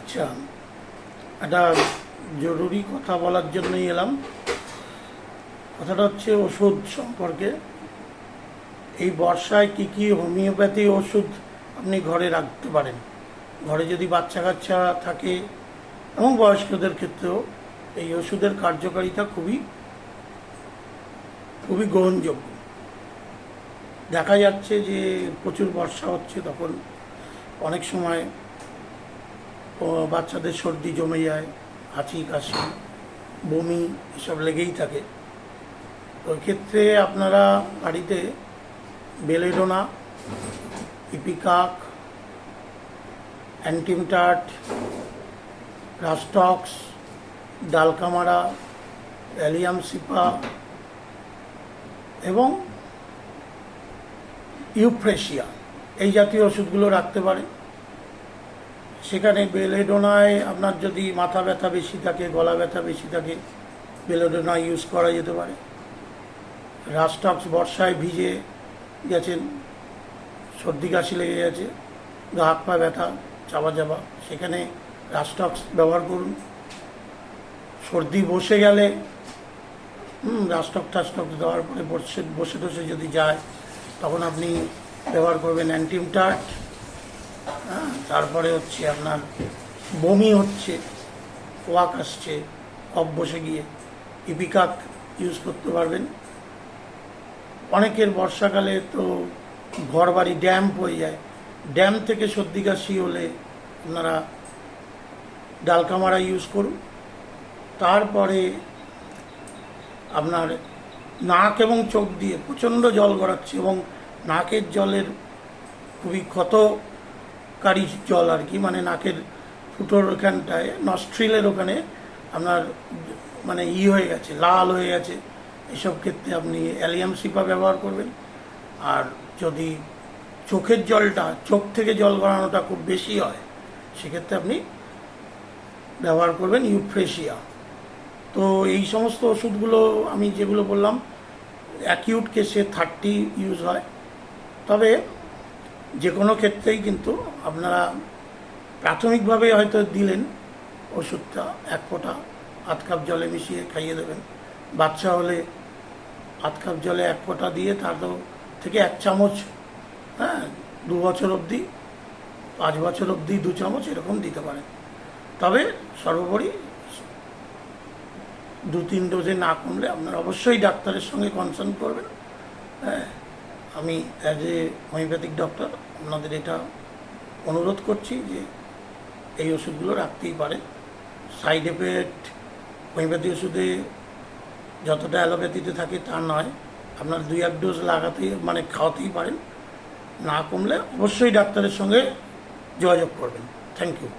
আচ্ছা, একটা জরুরি কথা বলার জন্যই এলাম। কথাটা হচ্ছে ওষুধ সম্পর্কে। এই বর্ষায় কি কি হোমিওপ্যাথি ওষুধ আপনি ঘরে রাখতে পারেন? ঘরে যদি বাচ্চা কাচ্চা থাকে এবং বয়স্কদের ক্ষেত্রেও এই ওষুধের কার্যকারিতা খুবই খুবই গ্রহণযোগ্য। দেখা যাচ্ছে যে প্রচুর বর্ষা হচ্ছে, তখন অনেক সময় বাচ্চাদের সর্দি জমে যায়, হাঁচি কাশি বমি এসব লেগেই থাকে। ওই ক্ষেত্রে আপনারা বাড়িতে belladonna, ipecac, অ্যান্টিমটাট, রাস্টক্স, dulcamara, allium cepa এবং ইউফ্রেশিয়া এই জাতীয় ওষুধগুলো রাখতে পারে। সেখানে বেলেডোনায় আপনার যদি মাথা ব্যথা বেশি থাকে, গলা ব্যথা বেশি থাকে, বেলেডোনা ইউজ করা যেতে পারে। রাস্টক্স বর্ষায় ভিজে গেছেন, সর্দি কাশি লেগে গেছে, গা হাত পা ব্যথা, চাপা চাপা, সেখানে রাস্টক্স ব্যবহার করুন। সর্দি বসে গেলে রাস্টক্স টাস্টক্স দেওয়ার পরে বসে টসে যদি যায়, তখন আপনি ব্যবহার করবেন অ্যান্টিমটাট। তারপরে হচ্ছে আপনার বমি হচ্ছে, ওয়াক আসছে, কফ বসে গিয়ে ইপিকাক ইউজ করতে পারবেন। অনেকের বর্ষাকালে তো ঘর বাড়ি ড্যাম্প হয়ে যায়, ড্যাম থেকে সর্দি কাশি হলে আপনারা ডালকামারা ইউজ করুন। তারপরে আপনার নাক এবং চোখ দিয়ে প্রচণ্ড জল গড়াচ্ছে এবং নাকের জলের খুবই ক্ষতকারী জল আর কি, মানে নাকের ফুটোর ওখানটায়, নস্ট্রিলের ওখানে আপনার মানে হয়ে গেছে, লাল হয়ে গেছে, এসব ক্ষেত্রে আপনি অ্যালিয়াম সিপা ব্যবহার করবেন। আর যদি চোখের জলটা, চোখ থেকে জল গড়ানোটা খুব বেশি হয়, সেক্ষেত্রে আপনি ব্যবহার করবেন ইউফ্রেশিয়া। তো এই সমস্ত ওষুধগুলো আমি যেগুলো বললাম অ্যাকিউট কেসে 30 ইউজ হয়। তবে যে কোনো ক্ষেত্রেই কিন্তু আপনারা প্রাথমিকভাবে হয়তো দিলেন ওষুধটা, 1 ফোঁটা 1/2 কাপ জলে মিশিয়ে খাইয়ে দেবেন। বাচ্চা হলে 1/2 কাপ জলে 1 ফোঁটা দিয়ে তার থেকে 1 চামচ, 2 বছর অবধি, 5 বছর অবধি 2 চামচ এরকম দিতে পারেন। তবে সর্বোপরি 2-3 ডোজে না কমলে আপনারা অবশ্যই ডাক্তারের সঙ্গে কনসাল্ট করবেন। আমি অ্যাজ এ হোমিওপ্যাথিক ডক্টর আপনাদের এটা অনুরোধ করছি যে এই ওষুধগুলো রাখতেই পারেন। সাইড এফেক্ট হোমিওপ্যাথি ওষুধে যতটা অ্যালোপ্যাথিতে থাকে তা নয়, আপনার 2-1 ডোজ লাগাতেই মানে খাওয়াতেই পারেন। না কমলে অবশ্যই ডাক্তারের সঙ্গে যোগাযোগ করবেন। Thank you.